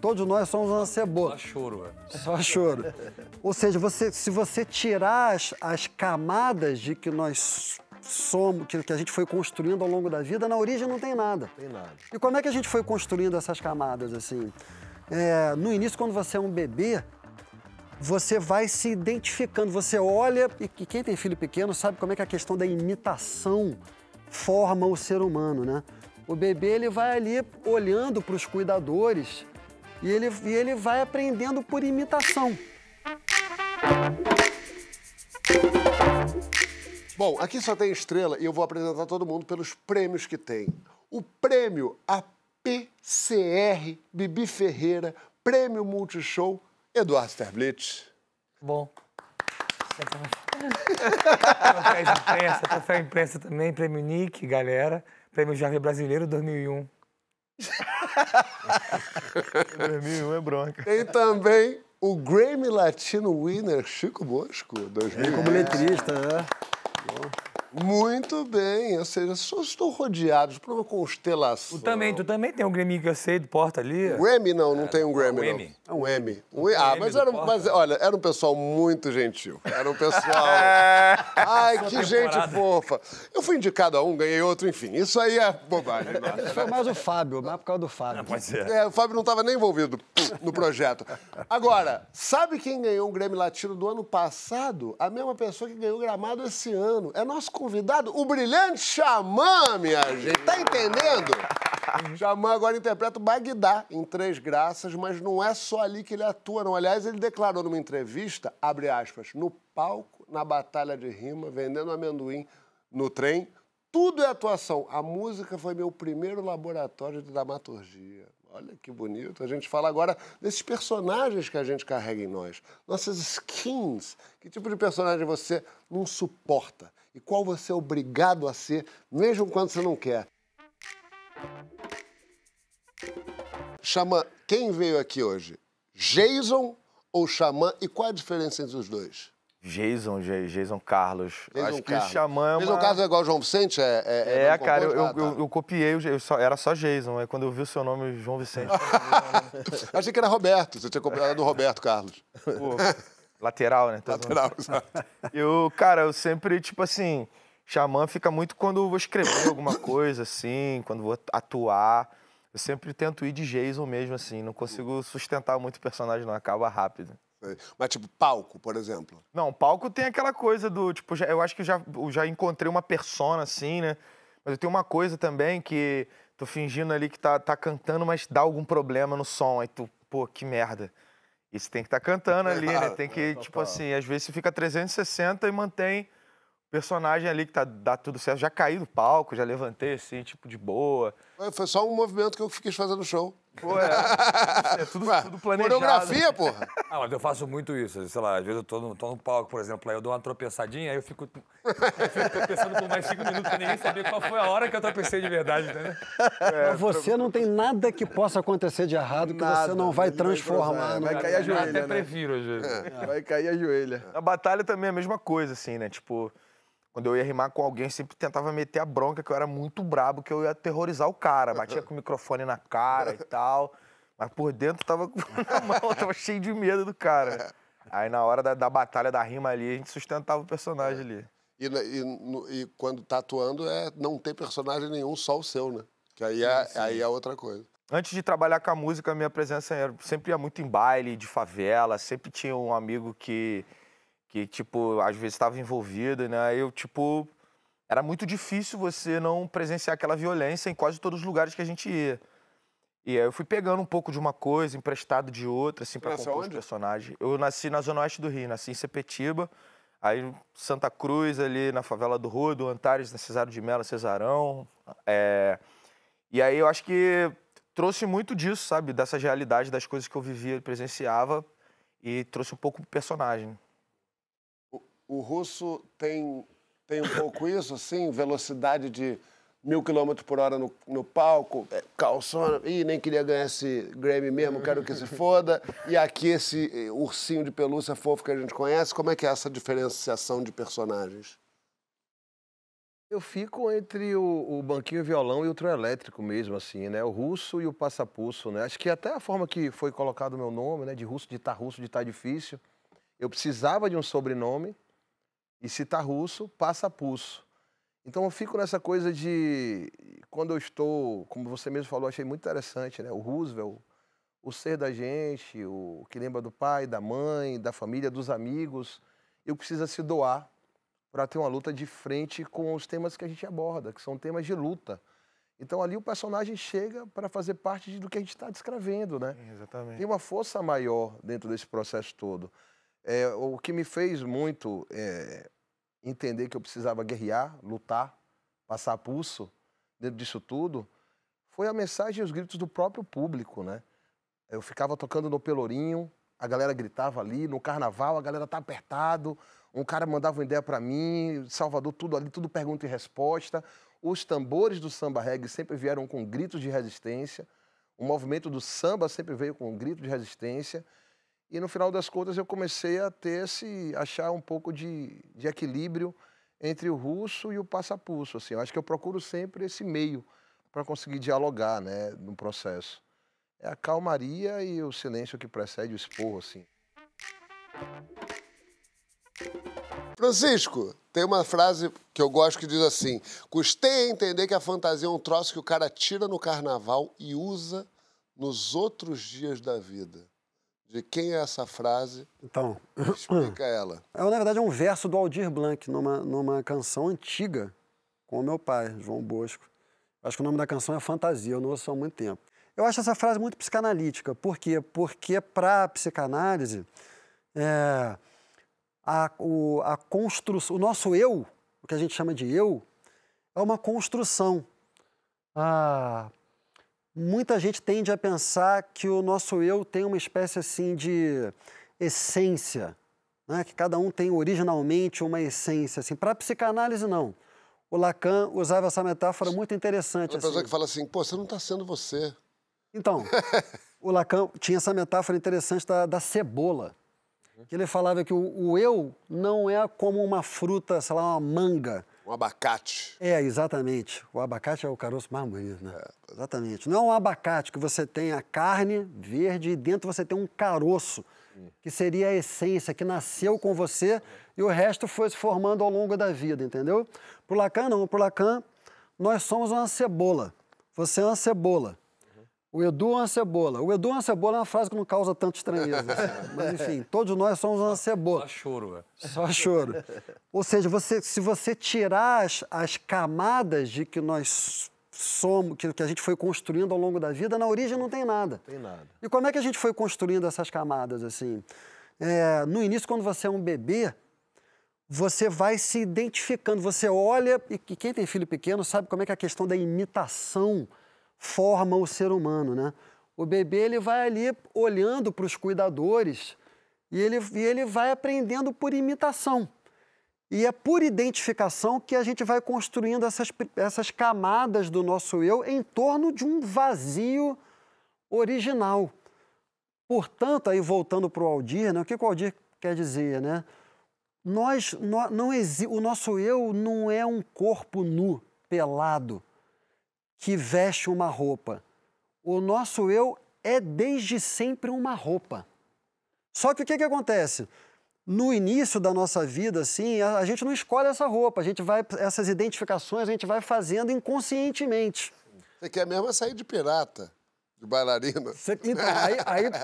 todos nós somos uma cebola. Só choro, velho. Só choro. Ou seja, se você tirar as camadas de que nós somos, que a gente foi construindo ao longo da vida, na origem não tem nada. Tem nada. E como é que a gente foi construindo essas camadas, assim? No início, quando você é um bebê, você vai se identificando, você olha, e quem tem filho pequeno sabe como é que a questão da imitação forma o ser humano, né? O bebê, ele vai ali olhando para os cuidadores e ele vai aprendendo por imitação. Bom, aqui só tem estrela e eu vou apresentar todo mundo pelos prêmios que tem. O prêmio APCR Bibi Ferreira, prêmio Multishow, Eduardo Sterblitz. Bom. Troféu imprensa também, prêmio Nick, galera. Prêmio Jovem Brasileiro 2001. 2001 é bronca. Tem também o Grammy Latino Winner Chico Bosco, 2000. Como letrista, né? Muito bem, ou seja, só estou rodeado por uma constelação. Tu também tem um Grammy que eu sei do Porta ali. Grammy não tem um Grammy, um não. M. É um M. M Mas olha, era um pessoal muito gentil. Era um pessoal... Ai, que gente fofa. Eu fui indicado a um, ganhei outro, enfim. Isso aí é bobagem. Isso foi mais o Fábio, mais por causa do Fábio. Pode ser. O Fábio não estava nem envolvido no projeto. Agora, sabe quem ganhou um Grammy Latino do ano passado? A mesma pessoa que ganhou o Gramado esse ano. É nosso convidado, o brilhante Xamã, minha gente. Tá entendendo? Xamã agora interpreta o Bagdá em Três Graças, mas não é só ali que ele atua, não. Aliás, ele declarou numa entrevista, abre aspas, no palco, na batalha de rima, vendendo amendoim no trem, tudo é atuação. A música foi meu primeiro laboratório de dramaturgia. Olha que bonito. A gente fala agora desses personagens que a gente carrega em nós. Nossas skins. Que tipo de personagem você não suporta? E qual você é obrigado a ser, mesmo quando você não quer? Xamã, quem veio aqui hoje? Jason ou Xamã? E qual a diferença entre os dois? Jason Carlos. Jason Acho que Carlos. Xamã é uma... Jason Carlos é igual o João Vicente? Cara, tá. eu copiei, era só Jason. Aí quando eu vi o seu nome, João Vicente. Achei que era Roberto, você tinha copiado do Roberto Carlos. Pô, lateral, né? Lateral, exato. Eu sempre, tipo assim, Xamã fica muito quando eu vou escrever alguma coisa, assim, quando vou atuar. Eu sempre tento ir de Jason mesmo, assim. Não consigo sustentar muito o personagem, não. Acaba rápido. Mas, tipo, palco, por exemplo? Não, palco tem aquela coisa do, tipo, eu acho que eu já encontrei uma persona, assim, né? Mas eu tenho uma coisa também que tô fingindo ali que tá cantando, mas dá algum problema no som. Aí tu, pô, que merda. E você tem que estar cantando ali, né? Tem que, tipo assim, às vezes você fica 360 e mantém o personagem ali que dá tudo certo. Já caí do palco, já levantei, assim, tipo, de boa. Foi só um movimento que eu quis fazer no show. Pô, é tudo planejado. Coreografia, porra. Ah, mas eu faço muito isso. Sei lá, às vezes eu tô no palco, por exemplo, aí eu dou uma tropeçadinha, aí eu fico tropeçando por mais 5 minutos pra ninguém saber qual foi a hora que eu tropecei de verdade, entendeu? Pra você não tem nada que possa acontecer de errado que você não vai transformar. Vai cair a Eu joelha, até né? prefiro, às vezes. Vai cair a joelha. Na batalha também é a mesma coisa, assim, né? Tipo, quando eu ia rimar com alguém, eu sempre tentava meter a bronca, que eu era muito brabo, que eu ia aterrorizar o cara. Batia com o microfone na cara e tal. Mas por dentro tava com a mão, tava cheio de medo do cara. Aí na hora da batalha da rima ali, a gente sustentava o personagem ali. E quando tá atuando, não tem personagem nenhum, só o seu, né? Que aí é outra coisa. Antes de trabalhar com a música, a minha presença sempre ia muito em baile, de favela. Sempre tinha um amigo que tipo, às vezes estava envolvido, né? Eu, tipo, era muito difícil você não presenciar aquela violência em quase todos os lugares que a gente ia. E aí eu fui pegando um pouco de uma coisa, emprestado de outra, assim, pra compor os personagens. Eu nasci na Zona Oeste do Rio, nasci em Sepetiba, aí Santa Cruz, ali na favela do Rua, do Antares, na Cesário de Mello, Cesarão. E aí eu acho que trouxe muito disso, sabe? Dessas realidades, das coisas que eu vivia e presenciava, e trouxe um pouco do personagem. O Russo tem um pouco isso, assim, velocidade de 1000 km por hora no palco, calçona, nem queria ganhar esse Grammy mesmo, quero que se foda. E aqui esse ursinho de pelúcia fofo que a gente conhece, como é que é essa diferenciação de personagens? Eu fico entre o banquinho e violão e o trio elétrico mesmo, assim, né? O russo e o passapulso, né? Acho que até a forma que foi colocado o meu nome, né? De russo, de tá difícil. Eu precisava de um sobrenome e se tá russo, passapulso. Então eu fico nessa coisa de... Quando eu estou, como você mesmo falou, achei muito interessante, né? O Roosevelt, o ser da gente, o que lembra do pai, da mãe, da família, dos amigos. Eu preciso se doar para ter uma luta de frente com os temas que a gente aborda, que são temas de luta. Então ali o personagem chega para fazer parte do que a gente está descrevendo, né? Exatamente. Tem uma força maior dentro desse processo todo. O que me fez muito entender que eu precisava guerrear, lutar, passar pulso dentro disso tudo, foi a mensagem e os gritos do próprio público, né? Eu ficava tocando no Pelourinho, a galera gritava ali, no carnaval a galera tá apertado, um cara mandava uma ideia para mim, Salvador, tudo ali, tudo pergunta e resposta. Os tambores do samba reggae sempre vieram com gritos de resistência, o movimento do samba sempre veio com um grito de resistência, e no final das contas eu comecei a achar um pouco de equilíbrio entre o russo e o passapulso, assim. Eu acho que eu procuro sempre esse meio para conseguir dialogar, né, no processo. É a calmaria e o silêncio que precede o esporro, assim. Francisco, tem uma frase que eu gosto que diz assim: custei a entender que a fantasia é um troço que o cara tira no carnaval e usa nos outros dias da vida. De quem é essa frase? Então, Explica ela. na verdade, é um verso do Aldir Blanc, numa canção antiga com o meu pai, João Bosco. Acho que o nome da canção é Fantasia, eu não ouço há muito tempo. Eu acho essa frase muito psicanalítica. Por quê? Porque, para a psicanálise, a construção, o nosso eu, o que a gente chama de eu, é uma construção. Muita gente tende a pensar que o nosso eu tem uma espécie assim de essência, né? Que cada um tem originalmente uma essência. Assim. Para a psicanálise, não. O Lacan usava essa metáfora muito interessante. Uma pessoa que fala assim, pô, você não está sendo você. Então, o Lacan tinha essa metáfora interessante da cebola. Que ele falava que o eu não é como uma fruta, sei lá, uma manga. Um abacate. Exatamente. O abacate é o caroço mais bonito, né? Exatamente. Não é um abacate que você tem a carne verde e dentro você tem um caroço, que seria a essência, que nasceu com você e o resto foi se formando ao longo da vida, entendeu? Pro Lacan, não. Pro Lacan, nós somos uma cebola. Você é uma cebola. O Edu é uma cebola. O Edu é uma cebola é uma frase que não causa tanta estranheza. Assim. Mas, enfim, todos nós somos uma cebola. Só choro, velho. Só choro. Ou seja, se você tirar as camadas de que nós somos, que a gente foi construindo ao longo da vida, na origem não tem nada. Não tem nada. E como é que a gente foi construindo essas camadas, assim? No início, quando você é um bebê, você vai se identificando. Você olha, e quem tem filho pequeno sabe como é que a questão da imitação forma o ser humano, né? O bebê, ele vai ali olhando para os cuidadores e ele vai aprendendo por imitação. E é por identificação que a gente vai construindo essas camadas do nosso eu em torno de um vazio original. Portanto, aí voltando para o Aldir, né? O que o Aldir quer dizer, né? O nosso eu não é um corpo nu, pelado, que veste uma roupa. O nosso eu é desde sempre uma roupa. Só que o que acontece? No início da nossa vida, assim, a gente não escolhe essa roupa, essas identificações a gente vai fazendo inconscientemente. Você quer mesmo sair de pirata, de bailarina. Então,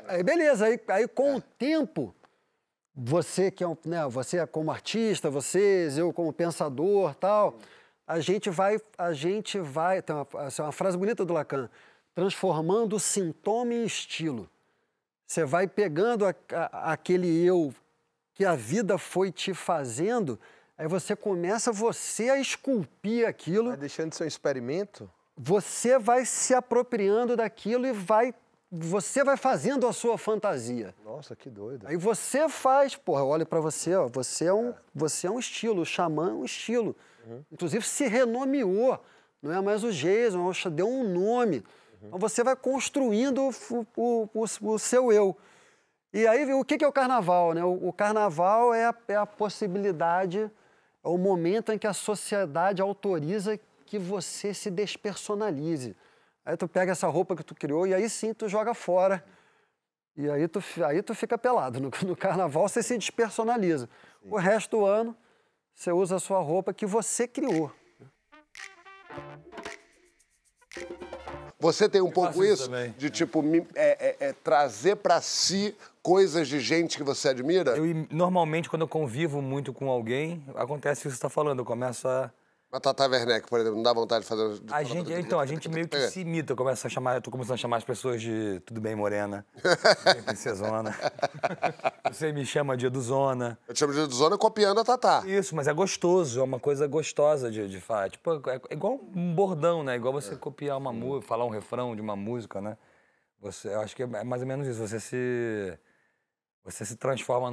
aí beleza, aí com o tempo, você que você como artista, eu como pensador, tal, a gente vai, tem uma frase bonita do Lacan, transformando o sintoma em estilo. Você vai pegando aquele eu que a vida foi te fazendo, aí você começa a esculpir aquilo. Vai deixando de ser um experimento? Você vai se apropriando daquilo e você vai fazendo a sua fantasia. Nossa, que doido. Aí você faz, porra, olha pra você, ó, você é um estilo, o xamã é um estilo. Inclusive se renomeou, não é mais o Jason, deu um nome. Então você vai construindo o seu eu. E aí, o que é o carnaval, né? O carnaval é a possibilidade É o momento em que a sociedade autoriza que você se despersonalize. Aí tu pega essa roupa que tu criou e aí sim tu joga fora. E aí tu fica pelado. No carnaval você se despersonaliza. O resto do ano você usa a sua roupa que você criou. Você tem um pouco faço isso isso também. de, tipo, trazer pra si coisas de gente que você admira? Normalmente, quando eu convivo muito com alguém, acontece isso que você está falando. Eu começo a... A Tata Werneck, por exemplo, não dá vontade de fazer... A gente meio que se imita. Eu tô começando a chamar as pessoas de tudo bem, morena, tudo bem, princesona. Você me chama de Eduzona. Eu te chamo de Eduzona copiando a Tatá. Isso, mas é gostoso, é uma coisa gostosa de falar. Tipo, é igual um bordão, né? Igual você copiar uma música, falar um refrão de uma música, né? Eu acho que é mais ou menos isso. Você se transforma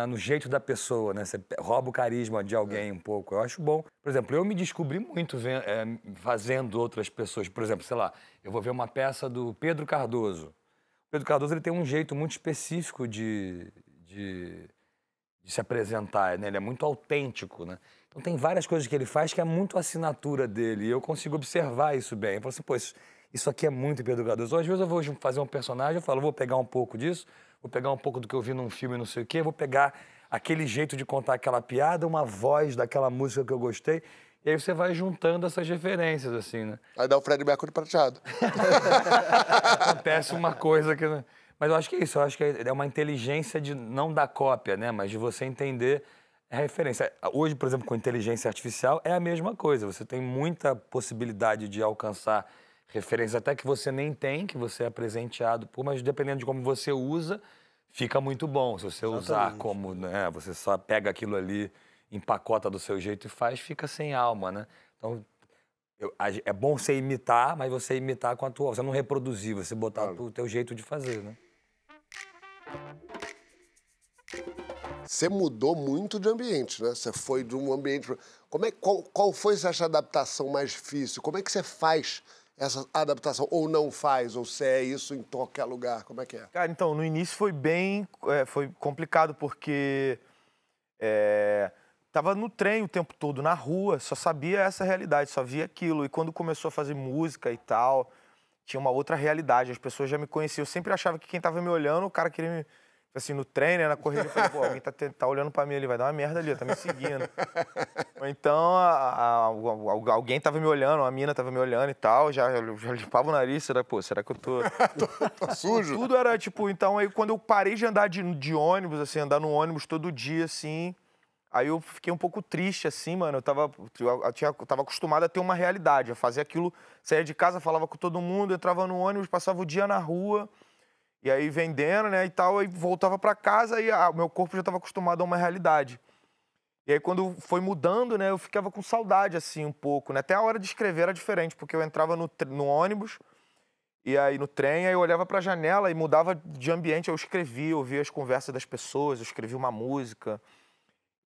no jeito da pessoa, né? Você rouba o carisma de alguém um pouco. Eu acho bom. Por exemplo, eu me descobri muito fazendo outras pessoas. Por exemplo, sei lá, eu vou ver uma peça do Pedro Cardoso. O Pedro Cardoso ele tem um jeito muito específico de se apresentar, né? Ele é muito autêntico, né? Então tem várias coisas que ele faz que é muito a assinatura dele. E eu consigo observar isso bem. Eu falo assim, pô, isso aqui é muito Pedro Cardoso. Ou às vezes eu vou fazer um personagem, eu falo, vou pegar um pouco disso, vou pegar um pouco do que eu vi num filme, não sei o quê, vou pegar aquele jeito de contar aquela piada, uma voz daquela música que eu gostei, e aí você vai juntando essas referências, assim, né? Aí dá o Fred Mercury prateado. Acontece uma coisa que... Mas eu acho que é isso, eu acho que é uma inteligência de não dar cópia, né? Mas de você entender a referência. Hoje, por exemplo, com inteligência artificial, é a mesma coisa. Você tem muita possibilidade de alcançar referências até que você nem tem, que você é presenteado por, mas dependendo de como você usa, fica muito bom. Se você usar como, né, você só pega aquilo ali, empacota do seu jeito e faz, fica sem alma, né? Então, é bom você imitar, mas você imitar com a tua... Você não reproduzir, você botar o teu jeito de fazer, né? Você mudou muito de ambiente, né? Você foi de um ambiente... Qual foi essa adaptação mais difícil? Como é que você faz essa adaptação? Ou não faz? Ou se é isso em qualquer lugar? Como é que é? Cara, então, no início foi bem... foi complicado, porque... tava no trem o tempo todo, na rua, só sabia essa realidade, só via aquilo. E quando começou a fazer música e tal, tinha uma outra realidade, as pessoas já me conheciam. Eu sempre achava que quem tava me olhando, o cara queria me... Assim, no trem, né, na corrida, eu falei, pô, alguém tá olhando pra mim ali, vai dar uma merda ali, tá me seguindo. Ou então, alguém tava me olhando, uma mina tava me olhando e tal, já limpava o nariz, será que eu tô... Tá sujo? Tudo era, tipo, então, aí quando eu parei de andar de ônibus, assim, andar no ônibus todo dia, assim, aí eu fiquei um pouco triste, assim, mano, eu tava acostumado a ter uma realidade, a fazer aquilo, saía de casa, falava com todo mundo, entrava no ônibus, passava o dia na rua... E aí vendendo, né, e tal, aí voltava pra casa e o meu corpo já estava acostumado a uma realidade. E aí quando foi mudando, né, eu ficava com saudade, assim, um pouco, né? Até a hora de escrever era diferente, porque eu entrava no ônibus, e aí no trem, aí eu olhava pra janela e mudava de ambiente, eu escrevia, eu ouvia as conversas das pessoas, eu escrevia uma música.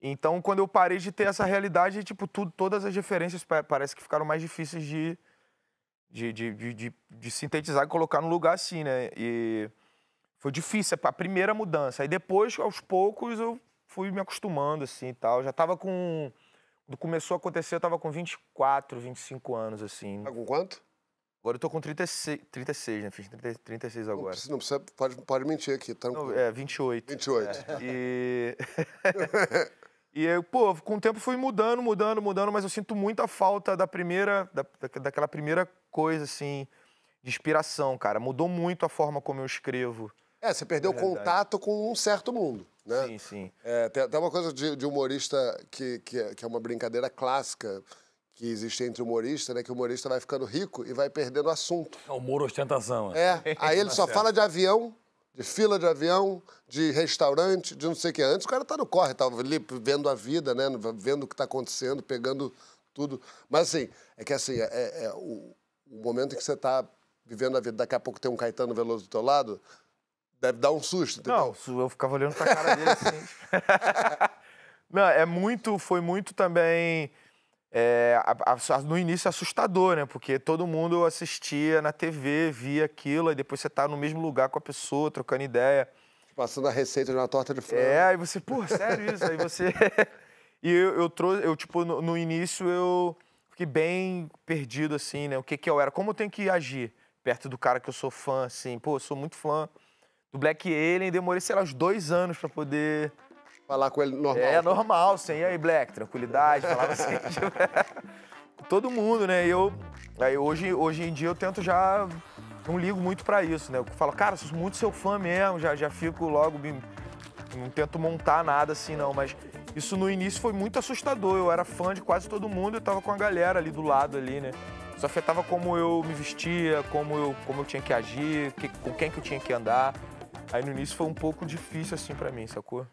Então, quando eu parei de ter essa realidade, tipo, todas as referências parece que ficaram mais difíceis de sintetizar e colocar no lugar assim, né? E... foi difícil, a primeira mudança. Aí depois, aos poucos, eu fui me acostumando, assim, e tal. Já tava com... Quando começou a acontecer, eu tava com 24, 25 anos, assim. Tá com quanto? Agora eu tô com 36, né? Fiz 36 agora. Não precisa, pode mentir aqui, tranquilo. Não, 28. 28. E... E eu, pô, com o tempo fui mudando, mas eu sinto muita falta daquela primeira coisa, assim, de inspiração, cara. Mudou muito a forma como eu escrevo. Você perdeu o contato com um certo mundo, né? Sim, sim. Tem uma coisa de humorista que é uma brincadeira clássica que existe entre humorista, né? Que o humorista vai ficando rico e vai perdendo assunto. É humor ostentação. Aí ele só fala de avião, de fila de avião, de restaurante, de não sei o que. Antes o cara tá no corre, tava ali vendo a vida, né? Vendo o que tá acontecendo, pegando tudo. Mas assim, o momento em que você tá vivendo a vida, daqui a pouco tem um Caetano Veloso do teu lado, deve dar um susto, entendeu? Não, eu ficava olhando pra cara dele assim. Não, foi muito também, no início assustador, né? Porque todo mundo assistia na TV, via aquilo, e depois você tá no mesmo lugar com a pessoa, trocando ideia. Passando a receita de uma torta de frango. Aí você, pô, sério isso? Aí você... E tipo, no início eu fiquei bem perdido, assim, né? O que eu era, como eu tenho que agir perto do cara que eu sou fã, assim. Pô, eu sou muito fã do Black Alien, demorei, sei lá, uns 2 anos pra poder... Falar com ele normal. É, normal, assim. E aí, Black, tranquilidade, falava assim. Todo mundo, né? Aí hoje em dia eu tento já... Não ligo muito pra isso, né? Eu falo, cara, sou muito seu fã mesmo, já fico logo... Não tento montar nada assim, não, mas isso no início foi muito assustador. Eu era fã de quase todo mundo, eu tava com a galera ali do lado, ali, né? Isso afetava como eu me vestia, como eu tinha que agir, com quem que eu tinha que andar. Aí no início foi um pouco difícil, assim, pra mim, sacou?